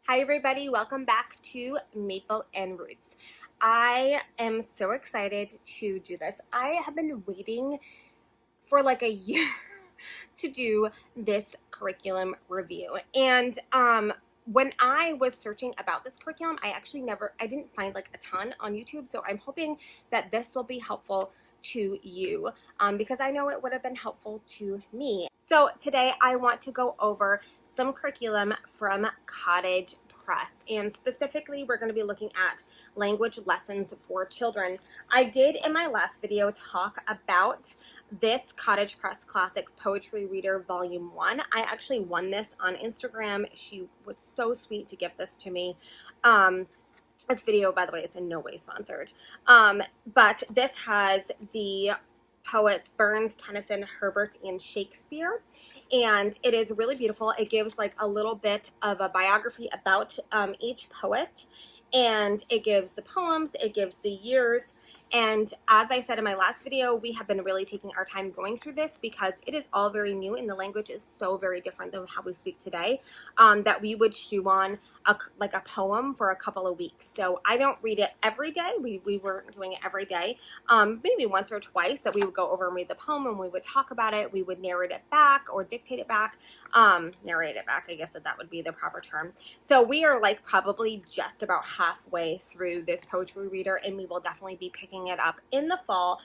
Hi everybody, welcome back to Maple and Roots. I am so excited to do this. I have been waiting for like a year to do this curriculum review. And when I was searching about this curriculum, I didn't find like a ton on YouTube. So I'm hoping that this will be helpful to you because I know it would have been helpful to me. So today I want to go over some curriculum from Cottage Press, and specifically we're going to be looking at language lessons for children. I did in my last video talk about this Cottage Press Classics Poetry Reader Volume 1. I actually won this on Instagram. She was so sweet to give this to me. This video, by the way, is in no way sponsored. But this has the poets Burns, Tennyson, Herbert, and Shakespeare, and it is really beautiful. It gives like a little bit of a biography about each poet, and it gives the poems, it gives the years. And as I said in my last video, we have been really taking our time going through this because it is all very new and the language is so very different than how we speak today, that we would chew on like a poem for a couple of weeks. So I don't read it every day. We weren't doing it every day. Maybe once or twice that we would go over and read the poem and we would talk about it. We would narrate it back or dictate it back. Narrate it back, I guess that would be the proper term. So we are like probably just about halfway through this poetry reader, and we will definitely be picking it up in the fall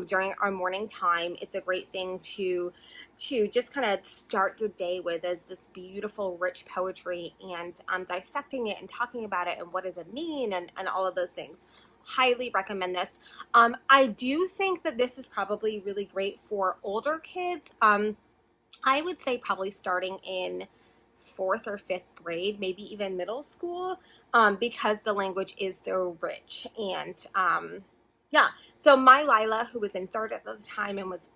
during our morning time. It's a great thing to just kind of start your day with, as this beautiful, rich poetry, and dissecting it and talking about it and what does it mean and all of those things. Highly recommend this. I do think that this is probably really great for older kids. I would say probably starting in 4th or 5th grade, maybe even middle school, because the language is so rich. And yeah, so my Lila, who was in 3rd at the time and was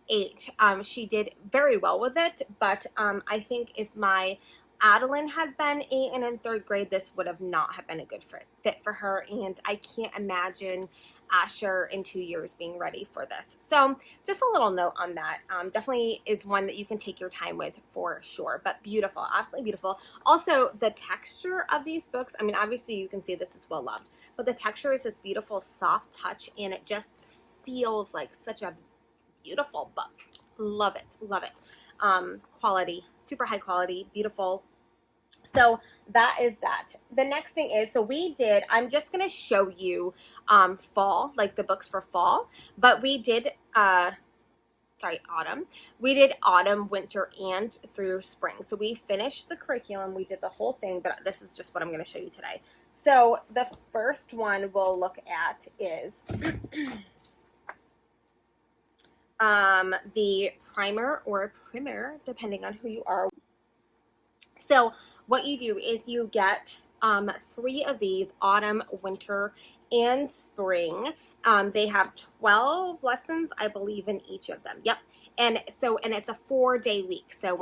8, she did very well with it, but I think if my Adeline had been 8 and in 3rd grade, this would have not have been a good fit for her, and I can't imagine Asher in 2 years being ready for this. So just a little note on that. Definitely is one that you can take your time with for sure, but beautiful, absolutely beautiful. Also, the texture of these books, I mean, obviously you can see this is well loved, but the texture is this beautiful soft touch, and it just feels like such a beautiful book. Love it, love it. Quality, super high quality, beautiful. So that is that. The next thing is, so we did, I'm just going to show you fall, like the books for fall, but we did, autumn. We did autumn, winter, and through spring. So we finished the curriculum. We did the whole thing, but this is just what I'm going to show you today. So the first one we'll look at is the primer or primer, depending on who you are. So what you do is you get 3 of these, autumn, winter, and spring. They have 12 lessons, I believe, in each of them. Yep. And it's a 4-day week. So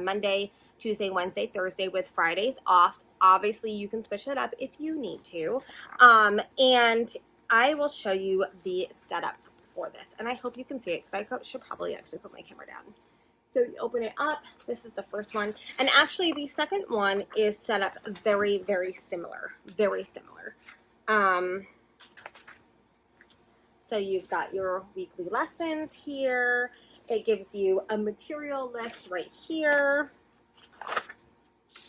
Monday, Tuesday, Wednesday, Thursday, with Fridays off. Obviously, you can switch it up if you need to. And I will show you the setup for this, and I hope you can see it, because I should probably actually put my camera down. So you open it up. This is the first one, and actually the second one is set up very, very similar, very similar. So you've got your weekly lessons here. It gives you a material list right here.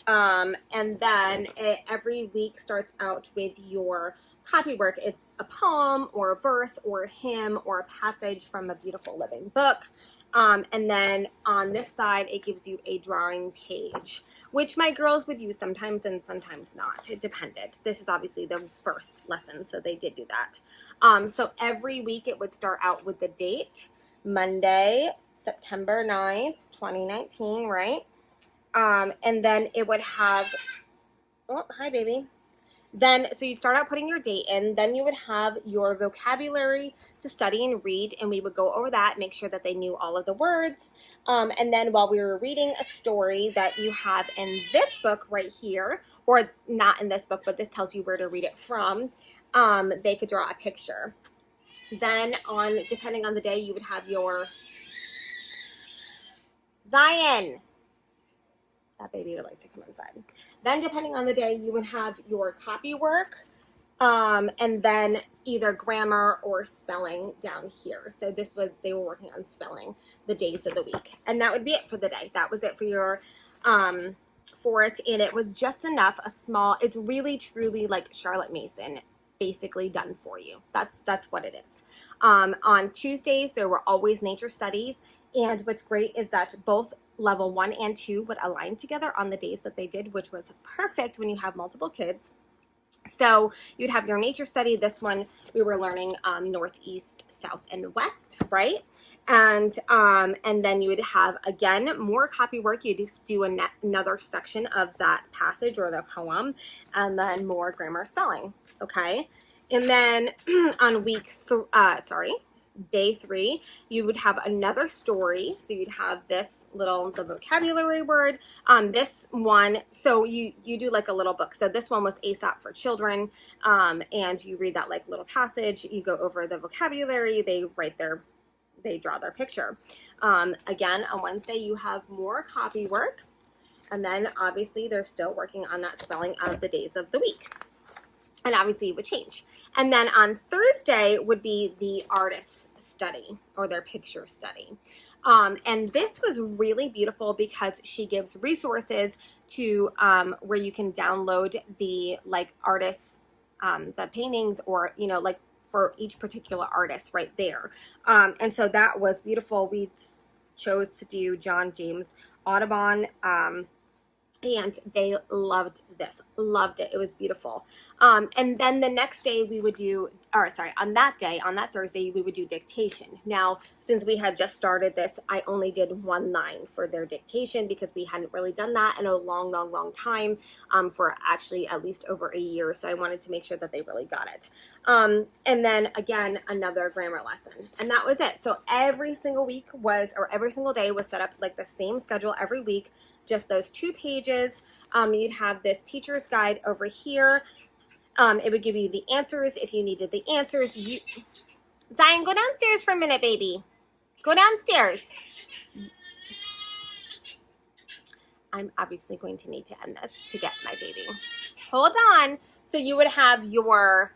And then every week starts out with your copywork. It's a poem or a verse or a hymn or a passage from a beautiful living book. And then on this side, it gives you a drawing page, which my girls would use sometimes and sometimes not. It depended. This is obviously the first lesson, so they did do that. So every week it would start out with the date, Monday, September 9th, 2019, right? And then it would have, oh, hi, baby. Then, so you start out putting your date in, then you would have your vocabulary to study and read, and we would go over that, make sure that they knew all of the words. And then while we were reading a story that you have in this book right here, or not in this book, but this tells you where to read it from, they could draw a picture. Then depending on the day, you would have your Zion. that baby would like to come inside. Then depending on the day, you would have your copy work, and then either grammar or spelling down here. So this was, they were working on spelling the days of the week. And that would be it for the day. That was it for your, for it. And it was just enough, a small, it's really truly like Charlotte Mason basically done for you. That's what it is. On Tuesdays, there were always nature studies. And what's great is that both level 1 and 2 would align together on the days that they did, which was perfect when you have multiple kids. So you'd have your nature study. This one we were learning northeast, south, and west, right? And then you would have, again, more copy work. You'd do another section of that passage or the poem, and then more grammar spelling, okay? And then on day 3, you would have another story. So you'd have this little, the vocabulary word. This one, so you do like a little book. So this one was Aesop for children, and you read that like little passage. You go over the vocabulary. They draw their picture. Again, on Wednesday, you have more copy work. And then obviously they're still working on that spelling of the days of the week. And obviously it would change. And then on Thursday would be the artist study or their picture study. And this was really beautiful because she gives resources to where you can download the like artists, the paintings, or, you know, like for each particular artist right there. And so that was beautiful. We chose to do John James Audubon, and they loved this, loved it. It was beautiful. And then the next day we would do, on that Thursday, we would do dictation. Now, since we had just started this, I only did 1 line for their dictation because we hadn't really done that in a long, long, long time, for actually at least over a year. So I wanted to make sure that they really got it. And then again, another grammar lesson. And that was it. So every single day was set up like the same schedule every week. Just those 2 pages. You'd have this teacher's guide over here. It would give you the answers if you needed the answers. Zion, go downstairs for a minute, baby. Go downstairs. I'm obviously going to need to end this to get my baby. Hold on. So you would have your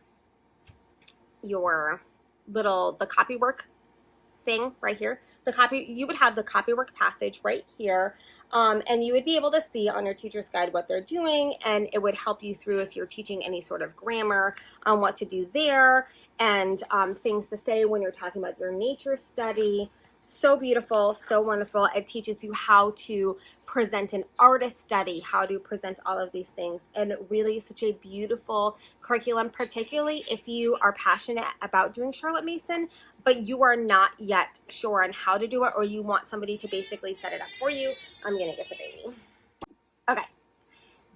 the copy work thing right here. You would have the copy work passage right here, and you would be able to see on your teacher's guide what they're doing, and it would help you through if you're teaching any sort of grammar on what to do there, and things to say when you're talking about your nature study. So beautiful, so wonderful. It teaches you how to present an artist study, how to present all of these things, and really such a beautiful curriculum, particularly if you are passionate about doing Charlotte Mason, but you are not yet sure on how to do it, or you want somebody to basically set it up for you. I'm gonna get the baby. Okay.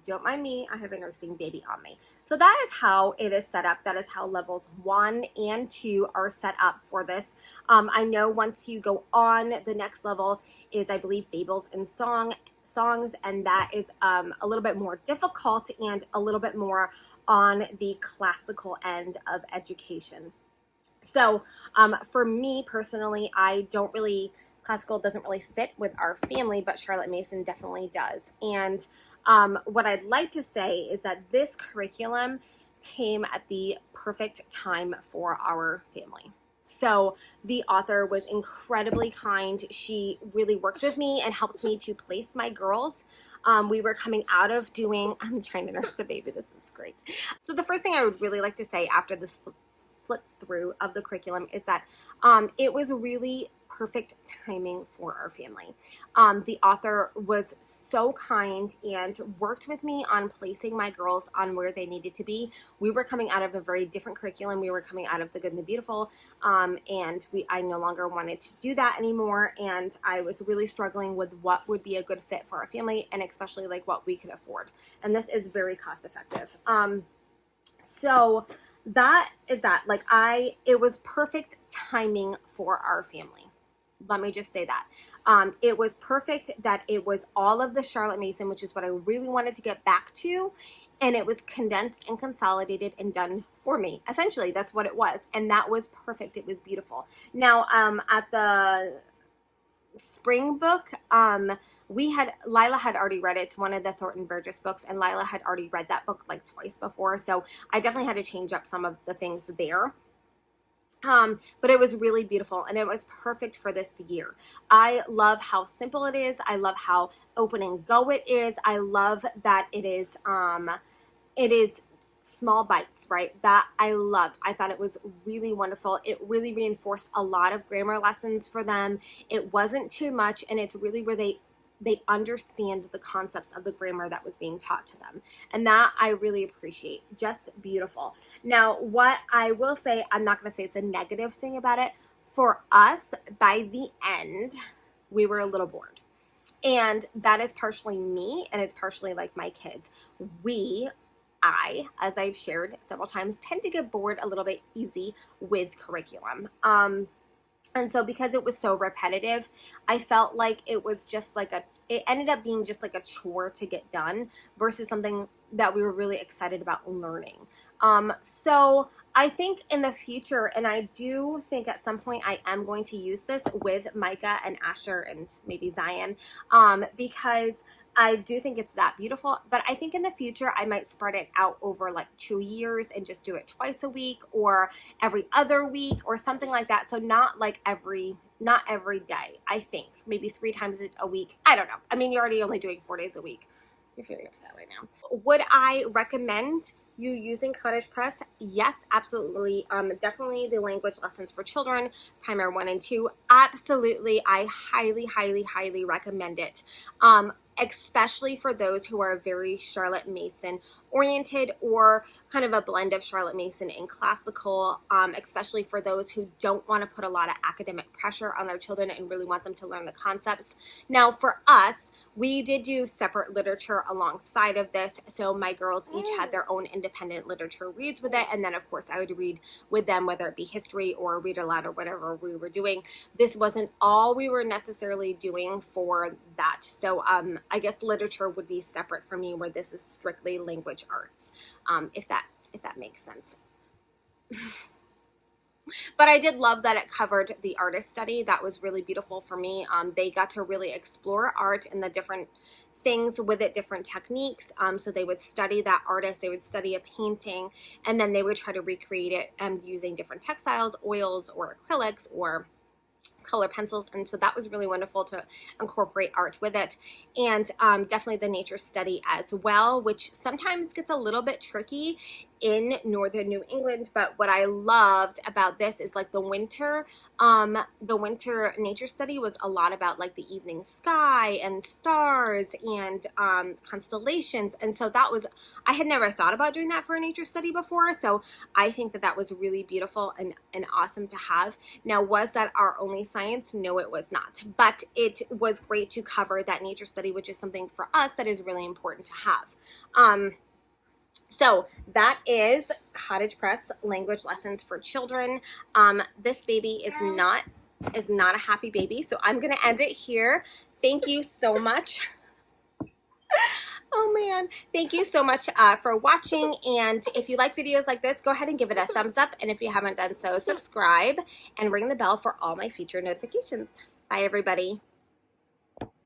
Don't mind me, I have a nursing baby on me. So that is how it is set up. That is how levels 1 and 2 are set up for this. I know once you go on, the next level is, I believe, fables and songs, and that is a little bit more difficult and a little bit more on the classical end of education. So for me personally, classical doesn't really fit with our family, but Charlotte Mason definitely does. And what I'd like to say is that this curriculum came at the perfect time for our family. So the author was incredibly kind. She really worked with me and helped me to place my girls. We were coming out of I'm trying to nurse the baby. This is great. So the first thing I would really like to say after this flip through of the curriculum is that it was really perfect timing for our family. The author was so kind and worked with me on placing my girls on where they needed to be. We were coming out of a very different curriculum. We were coming out of The Good and the Beautiful, and I no longer wanted to do that anymore, and I was really struggling with what would be a good fit for our family, and especially like what we could afford. And this is very cost effective. So that is that. It was perfect timing for our family. Let me just say that. It was perfect that it was all of the Charlotte Mason, which is what I really wanted to get back to. And it was condensed and consolidated and done for me. Essentially, that's what it was. And that was perfect. It was beautiful. Now, at the spring book, Lila had already read it. It's one of the Thornton Burgess books, and Lila had already read that book like twice before, so I definitely had to change up some of the things there. But it was really beautiful, and it was perfect for this year. I love how simple it is. I love how open and go it is. I love that it is small bites, right? That I loved. I thought it was really wonderful. It really reinforced a lot of grammar lessons for them. It wasn't too much, and it's really where they understand the concepts of the grammar that was being taught to them. And that I really appreciate. Just beautiful. Now, what I will say, I'm not going to say it's a negative thing about it. For us, by the end, we were a little bored. And that is partially me, and it's partially like my kids. I, as I've shared several times, tend to get bored a little bit easy with curriculum. And so because it was so repetitive, I felt like it was just like it ended up being just like a chore to get done versus something that we were really excited about learning. So I think in the future, and I do think at some point I am going to use this with Micah and Asher and maybe Zion, because I do think it's that beautiful. But I think in the future, I might spread it out over like 2 years and just do it twice a week or every other week or something like that. So not every day, I think. Maybe 3 times a week. I don't know. I mean, you're already only doing 4 days a week. You're feeling upset right now. Would I recommend you using Cottage Press? Yes, absolutely. Definitely the language lessons for children, primary 1 and 2. Absolutely. I highly, highly, highly recommend it. Especially for those who are very Charlotte Mason oriented or kind of a blend of Charlotte Mason and classical, especially for those who don't want to put a lot of academic pressure on their children and really want them to learn the concepts. Now, for us, we did do separate literature alongside of this. So my girls each had their own independent literature reads with it. And then, of course, I would read with them, whether it be history or read aloud or whatever we were doing. This wasn't all we were necessarily doing for that. So I guess literature would be separate for me, where this is strictly language arts, if that makes sense. But I did love that it covered the artist study. That was really beautiful for me. They got to really explore art and the different things with it, different techniques. So they would study that artist, they would study a painting, and then they would try to recreate it using different textiles, oils, or acrylics, or color pencils. And so that was really wonderful to incorporate art with it. And definitely the nature study as well, which sometimes gets a little bit tricky in northern New England. But what I loved about this is like the winter nature study was a lot about like the evening sky and stars and constellations. And so that was, I had never thought about doing that for a nature study before. So I think that was really beautiful and awesome to have. Now, was that our only science? No, it was not. But it was great to cover that nature study, which is something for us that is really important to have. So that is Cottage Press language lessons for children. This baby is not a happy baby, so I'm gonna end it here. Thank you so much. Oh man, thank you so much for watching. And if you like videos like this, go ahead and give it a thumbs up. And if you haven't done so, subscribe and ring the bell for all my future notifications. Bye everybody.